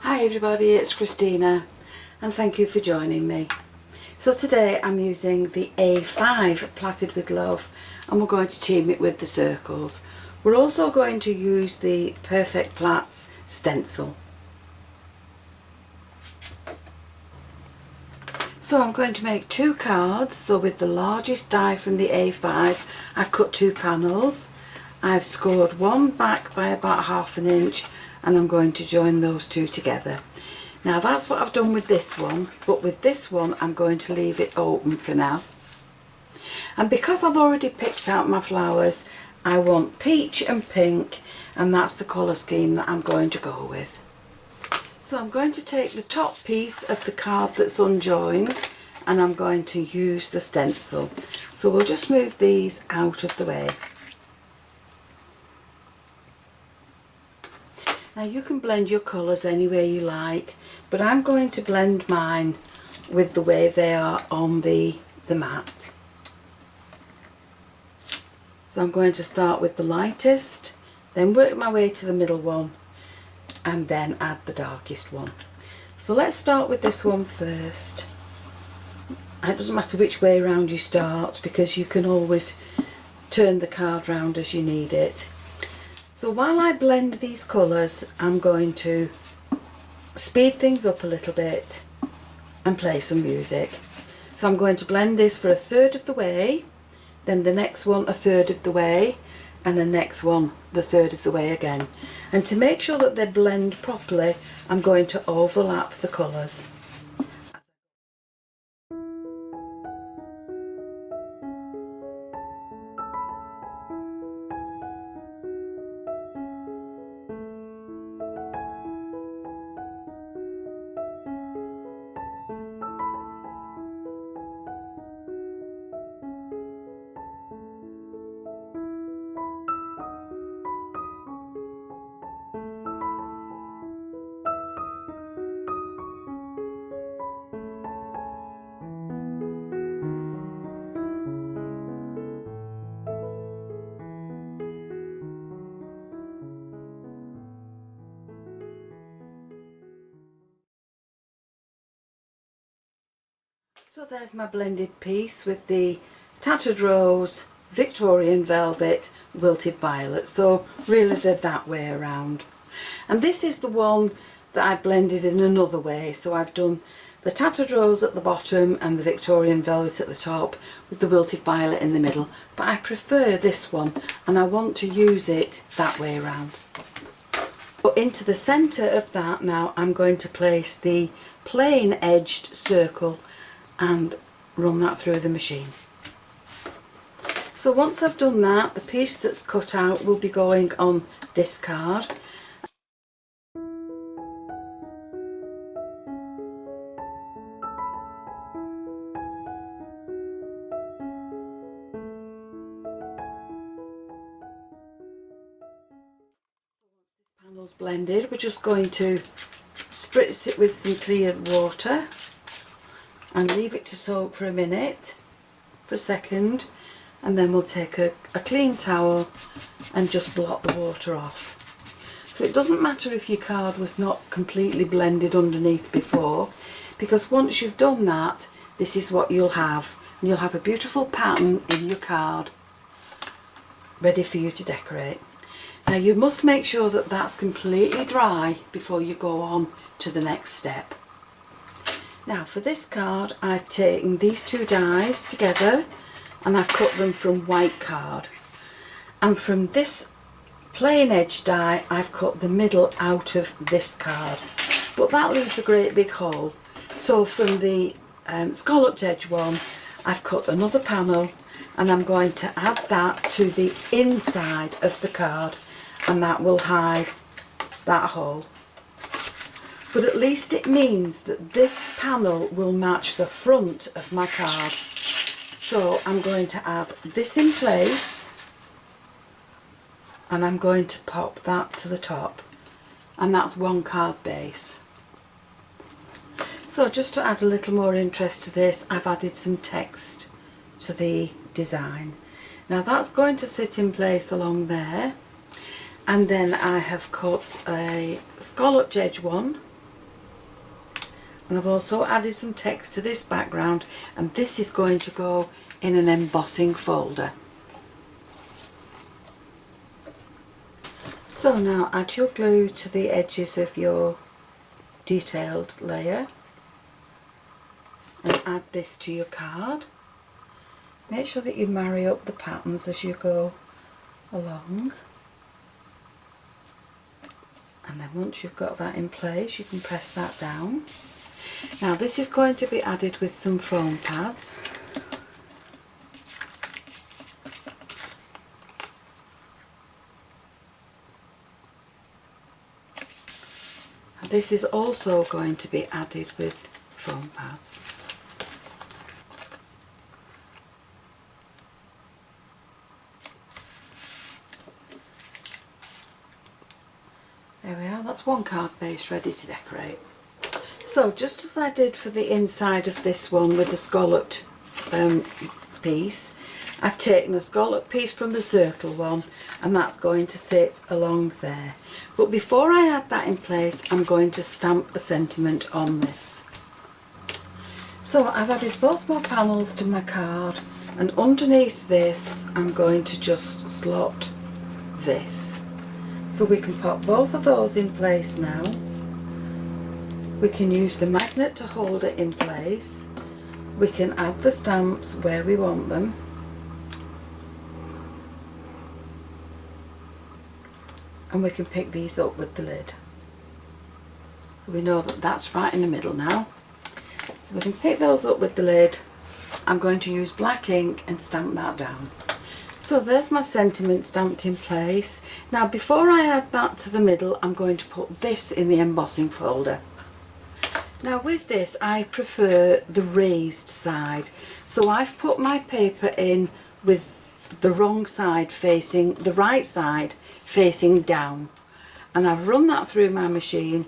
Hi everybody, it's Christina and thank you for joining me. So today I'm using the A5 Plaited with Love and we're going to team it with the circles. We're also going to use the Perfect Plats stencil. So I'm going to make two cards. So with the largest die from the A5 I've cut two panels. I've scored one back by about 1/2 inch and I'm going to join those two together. Now that's what I've done with this one, but with this one I'm going to leave it open for now. And because I've already picked out my flowers, I want peach and pink, and that's the colour scheme that I'm going to go with. So I'm going to take the top piece of the card that's unjoined and I'm going to use the stencil. So we'll just move these out of the way. Now you can blend your colours any way you like, but I'm going to blend mine with the way they are on the mat. So I'm going to start with the lightest, then work my way to the middle one and then add the darkest one. So let's start with this one first. It doesn't matter which way around you start because you can always turn the card round as you need it. So while I blend these colours, I'm going to speed things up a little bit and play some music. So I'm going to blend this for 1/3 of the way, then the next one 1/3 of the way, and the next one the 1/3 of the way again. And to make sure that they blend properly, I'm going to overlap the colours. So there's my blended piece with the Tattered Rose, Victorian Velvet, Wilted Violet. So really they're that way around. And this is the one that I blended in another way. So I've done the Tattered Rose at the bottom and the Victorian Velvet at the top with the Wilted Violet in the middle. But I prefer this one and I want to use it that way around. But into the centre of that now I'm going to place the plain edged circle and run that through the machine. So once I've done that, the piece that's cut out will be going on this card. This panel's blended, we're just going to spritz it with some cleared water and leave it to soak for a minute, for a second, and then we'll take a clean towel and just blot the water off. So it doesn't matter if your card was not completely blended underneath before, because once you've done that, this is what you'll have. And you'll have a beautiful pattern in your card ready for you to decorate. Now you must make sure that that's completely dry before you go on to the next step. Now for this card I've taken these two dies together and I've cut them from white card, and from this plain edge die I've cut the middle out of this card, but that leaves a great big hole. So from the scalloped edge one I've cut another panel and I'm going to add that to the inside of the card, and that will hide that hole. But at least it means that this panel will match the front of my card. So I'm going to add this in place and I'm going to pop that to the top, and that's one card base. So just to add a little more interest to this, I've added some text to the design. Now that's going to sit in place along there, and then I have cut a scalloped edge one And I've also added some text to this background, and this is going to go in an embossing folder. So now add your glue to the edges of your detailed layer and add this to your card. Make sure that you marry up the patterns as you go along. And then once you've got that in place, you can press that down. Now this is going to be added with some foam pads. And this is also going to be added with foam pads. There we are, that's one card base ready to decorate. So just as I did for the inside of this one with the scalloped piece, I've taken a scalloped piece from the circle one and that's going to sit along there. But before I add that in place, I'm going to stamp a sentiment on this. So I've added both my panels to my card, and underneath this I'm going to just slot this. So we can pop both of those in place now. We can use the magnet to hold it in place. We can add the stamps where we want them. And we can pick these up with the lid. So we know that that's right in the middle now. So we can pick those up with the lid. I'm going to use black ink and stamp that down. So there's my sentiment stamped in place. Now before I add that to the middle, I'm going to put this in the embossing folder. Now with this I prefer the raised side. So I've put my paper in with the wrong side facing, the right side facing down. And I've run that through my machine,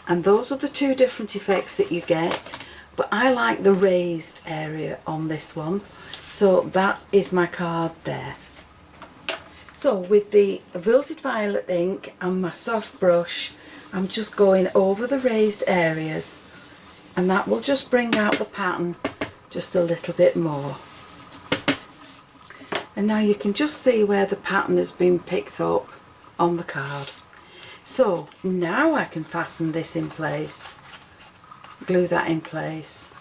and those are the two different effects that you get. But I like the raised area on this one. So that is my card there. So with the Wilted Violet ink and my soft brush, I'm just going over the raised areas, and that will just bring out the pattern just a little bit more. And now you can just see where the pattern has been picked up on the card. So now I can fasten this in place, glue that in place,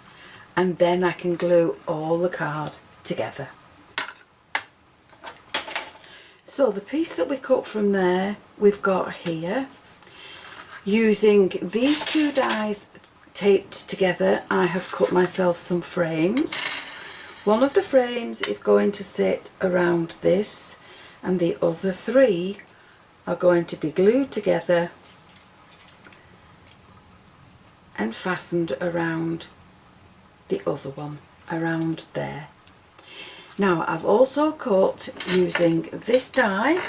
and then I can glue all the card together. So the piece that we cut from there, we've got here. Using these two dies taped together, I have cut myself some frames. One of the frames is going to sit around this, and the other three are going to be glued together and fastened around the other one, around there. Now I've also cut, using this die,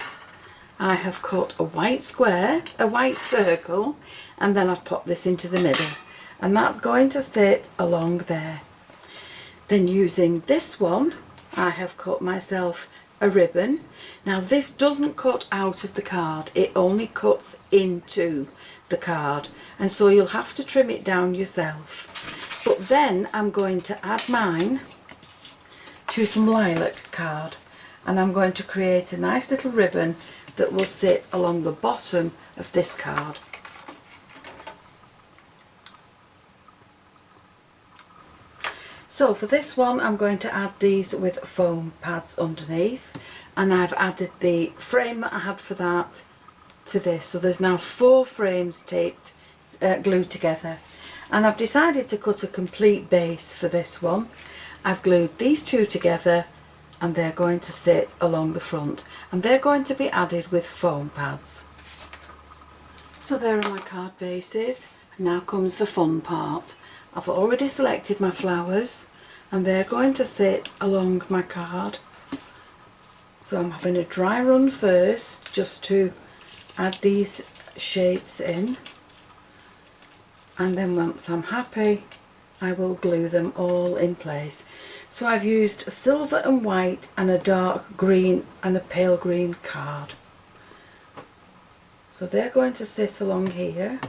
I have cut a white square, a white circle, and then I've popped this into the middle, and that's going to sit along there. Then using this one, I have cut myself a ribbon. Now this doesn't cut out of the card, it only cuts into the card, and so you'll have to trim it down yourself. But then I'm going to add mine to some lilac card, and I'm going to create a nice little ribbon that will sit along the bottom of this card. So for this one I'm going to add these with foam pads underneath, and I've added the frame that I had for that to this. So there's now 4 frames taped, glued together, and I've decided to cut a complete base for this one. I've glued these two together, and they're going to sit along the front, and they're going to be added with foam pads. So there are my card bases. Now comes the fun part. I've already selected my flowers, and they're going to sit along my card. So I'm having a dry run first just to add these shapes in, and then once I'm happy I will glue them all in place. So I've used a silver and white and a dark green and a pale green card. So they're going to sit along here,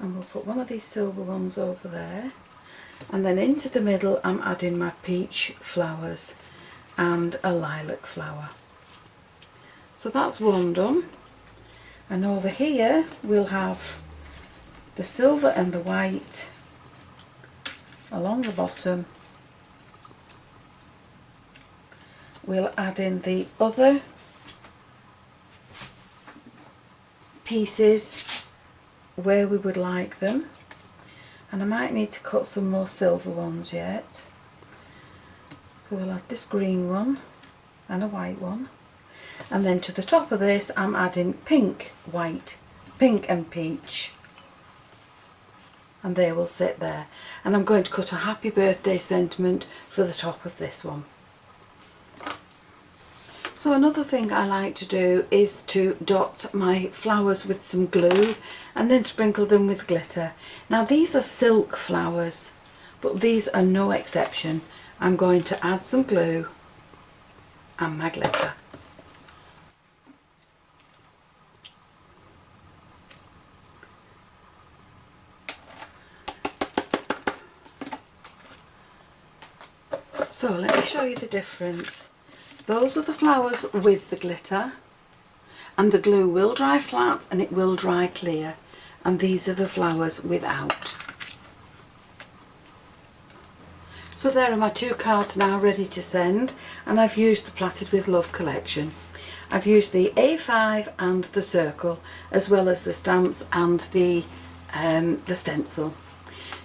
And we'll put one of these silver ones over there. And then into the middle I'm adding my peach flowers and a lilac flower. So that's one done. And over here we'll have the silver and the white along the bottom. We'll add in the other pieces where we would like them, and I might need to cut some more silver ones yet. So we'll add this green one and a white one, and then to the top of this I'm adding pink, white, pink and peach, and they will sit there. And I'm going to cut a happy birthday sentiment for the top of this one. So another thing I like to do is to dot my flowers with some glue and then sprinkle them with glitter. Now these are silk flowers, but these are no exception. I'm going to add some glue and my glitter. So let me show you the difference. Those are the flowers with the glitter, and the glue will dry flat and it will dry clear, and these are the flowers without. So there are my two cards now ready to send, and I've used the Plaited with Love collection. I've used the A5 and the circle, as well as the stamps and the stencil.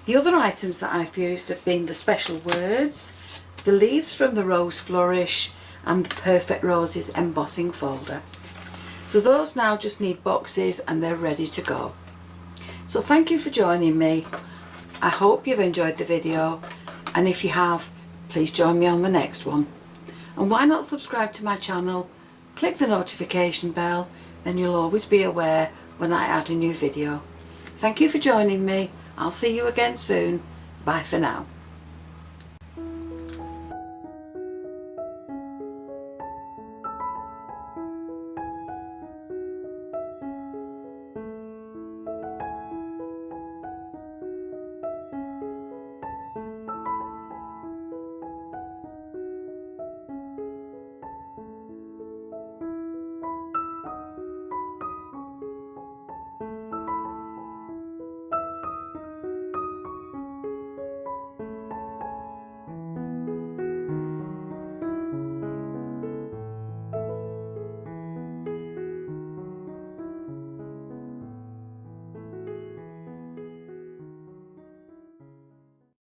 The other items that I've used have been the special words, the leaves from the Rose Flourish, and the Perfect Roses embossing folder. So those now just need boxes and they're ready to go. So thank you for joining me. I hope you've enjoyed the video, and if you have, please join me on the next one. And why not subscribe to my channel, click the notification bell, then you'll always be aware when I add a new video. Thank you for joining me. I'll see you again soon. Bye for now.